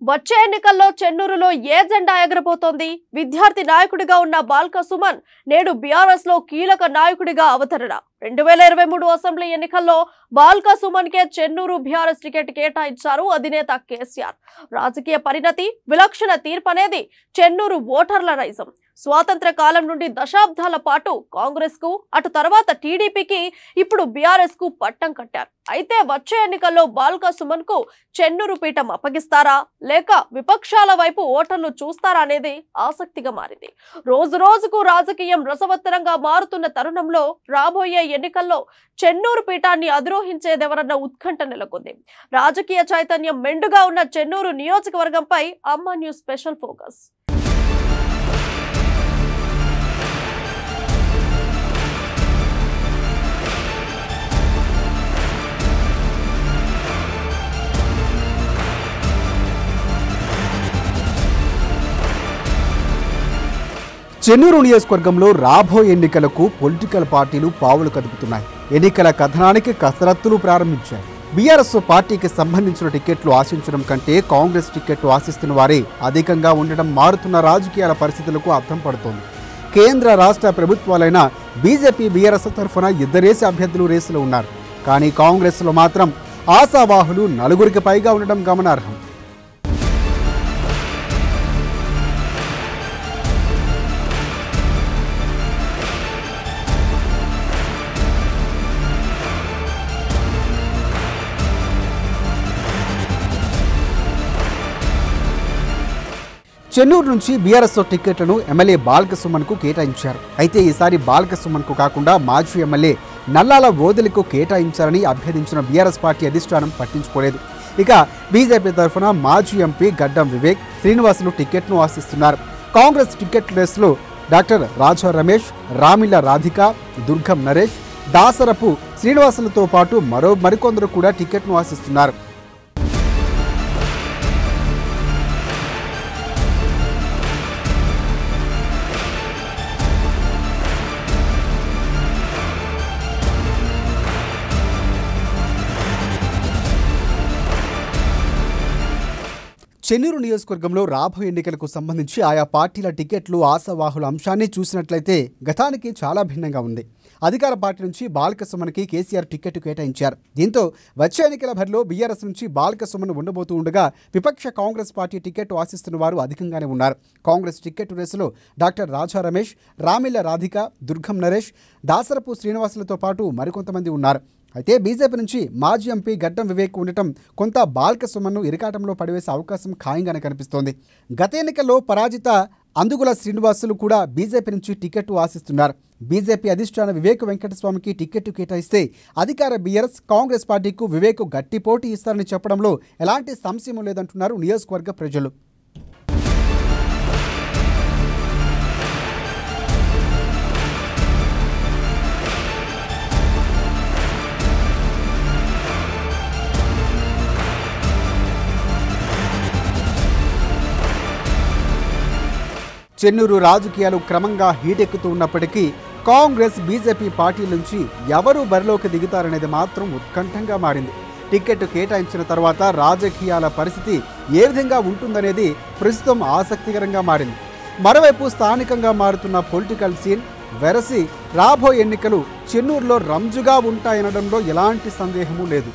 వచ్చే ఎన్నికల్లో చెన్నూరులో ఏ జెండా ఎగరబోతోంది? విద్యార్థి నాయకుడిగా ఉన్న బాల్క సుమన్ నేడు బీఆర్ఎస్ లో కీలక నాయకుడిగా అవతరణ. 2023 అసెంబ్లీ ఎన్నికల్లో బాల్క సుమన్ కే చెన్నూరు బీఆర్ఎస్ టికెట్ కేటాయించారు అధినేత కేసీఆర్. రాజకీయ పరిణతి, విలక్షణ తీర్పు అనేది చెన్నూరు ఓటర్ల నైజం. స్వాతంత్ర కాలం నుండి దశాబ్దాల పాటు కాంగ్రెస్ కు, అటు తర్వాత టీడీపీకి, ఇప్పుడు బీఆర్ఎస్ కు పట్టం కట్టారు. అయితే వచ్చే ఎన్నికల్లో బాల్క సుమన్ కు చెన్నూరు పీఠం అప్పగిస్తారా, లేక విపక్షాల వైపు ఓటర్లు చూస్తారా అనేది ఆసక్తిగా మారింది. రోజు రోజుకు రాజకీయం రసవత్తరంగా మారుతున్న తరుణంలో రాబోయే ఎన్నికల్లో చెన్నూరు పీఠాన్ని అధిరోహించేదెవరన్న ఉత్కంఠ నెలకొంది. రాజకీయ చైతన్యం మెండుగా ఉన్న చెన్నూరు నియోజకవర్గంపై అమ్మ న్యూస్ స్పెషల్ ఫోకస్. చెన్నూరు నియోజకవర్గంలో రాబోయే ఎన్నికలకు పొలిటికల్ పార్టీలు పావులు కదుపుతున్నాయి. ఎన్నికల కథనానికి కసరత్తులు ప్రారంభించాయి. బీఆర్ఎస్ పార్టీకి సంబంధించిన టికెట్లు ఆశించడం కంటే కాంగ్రెస్ టికెట్లు ఆశిస్తున్న వారే అధికంగా ఉండడం మారుతున్న రాజకీయాల పరిస్థితులకు అర్థం పడుతోంది. కేంద్ర రాష్ట్ర ప్రభుత్వాలైన బీజేపీ, బీఆర్ఎస్ తరఫున ఇద్దరేసి అభ్యర్థులు రేసులో ఉన్నారు. కానీ కాంగ్రెస్లో మాత్రం ఆశావాహులు నలుగురికి పైగా ఉండడం గమనార్హం. చెన్నూరు నుంచి బీఆర్ఎస్ టికెట్లను ఎమ్మెల్యే బాల్క సుమన్కు కేటాయించారు. అయితే ఈసారి బాల్క సుమన్కు కాకుండా మాజీ ఎమ్మెల్యే నల్లాల ఓదెలకు కేటాయించాలని అభ్యర్థించిన బీఆర్ఎస్ పార్టీ అధిష్టానం పట్టించుకోలేదు. ఇక బీజేపీ తరఫున మాజీ ఎంపీ గడ్డం వివేక్, శ్రీనివాసులు టికెట్ను ఆశిస్తున్నారు. కాంగ్రెస్ టికెట్ రేసులో డాక్టర్ రాజా రమేష్, రామిళ్ల రాధిక, దుర్గం నరేష్, దాసరపు శ్రీనివాసులతో పాటు మరికొందరు కూడా టికెట్ను ఆశిస్తున్నారు. చెన్నూరు నియోజకవర్గంలో రాబోయే ఎన్నికలకు సంబంధించి ఆయా పార్టీల టికెట్లు, ఆశావాహుల అంశాన్ని చూసినట్లయితే గతానికి చాలా భిన్నంగా ఉంది. అధికార పార్టీ నుంచి బాల్క సుమన్కి కేసీఆర్ టికెట్ కేటాయించారు. దీంతో వచ్చే ఎన్నికల బరిలో బీఆర్ఎస్ నుంచి బాల్క సుమన్ ఉండబోతూ ఉండగా విపక్ష కాంగ్రెస్ పార్టీ టికెట్ ఆశిస్తున్న వారు అధికంగానే ఉన్నారు. కాంగ్రెస్ టికెట్ రేసులో డాక్టర్ రాజా రమేష్, రామిళ్ల రాధిక, దుర్గం నరేష్, దాసరపు శ్రీనివాసులతో పాటు మరికొంతమంది ఉన్నారు. అయితే బీజేపీ నుంచి మాజీ ఎంపీ గడ్డం వివేక్ ఉండటం కొంత బాల్క సుమన్ను ఇరకాటంలో పడివేసే అవకాశం ఖాయంగానే కనిపిస్తోంది. గత ఎన్నికల్లో పరాజిత అందుగుల శ్రీనివాసులు కూడా బీజేపీ నుంచి టికెట్ ఆశిస్తున్నారు. బీజేపీ అధిష్టాన వివేక్ వెంకటస్వామికి టికెట్ కేటాయిస్తే అధికార బీఆర్ఎస్, కాంగ్రెస్ పార్టీకు వివేక్ గట్టి పోటీ ఇస్తారని చెప్పడంలో ఎలాంటి సంశయం లేదంటున్నారు నియోజకవర్గ ప్రజలు. చెన్నూరు రాజకీయాలు క్రమంగా హీటెక్కుతూ ఉన్నప్పటికీ కాంగ్రెస్, బీజేపీ పార్టీల నుంచి ఎవరు బరిలోకి దిగుతారనేది మాత్రం ఉత్కంఠంగా మారింది. టికెట్ కేటాయించిన తర్వాత రాజకీయాల పరిస్థితి ఏ విధంగా ఉంటుందనేది ప్రస్తుతం ఆసక్తికరంగా మారింది. మరోవైపు స్థానికంగా మారుతున్న పొలిటికల్ సీన్ వెరసి రాబోయే ఎన్నికలు చెన్నూరులో రంజుగా ఉంటాయనడంలో ఎలాంటి సందేహమూ లేదు.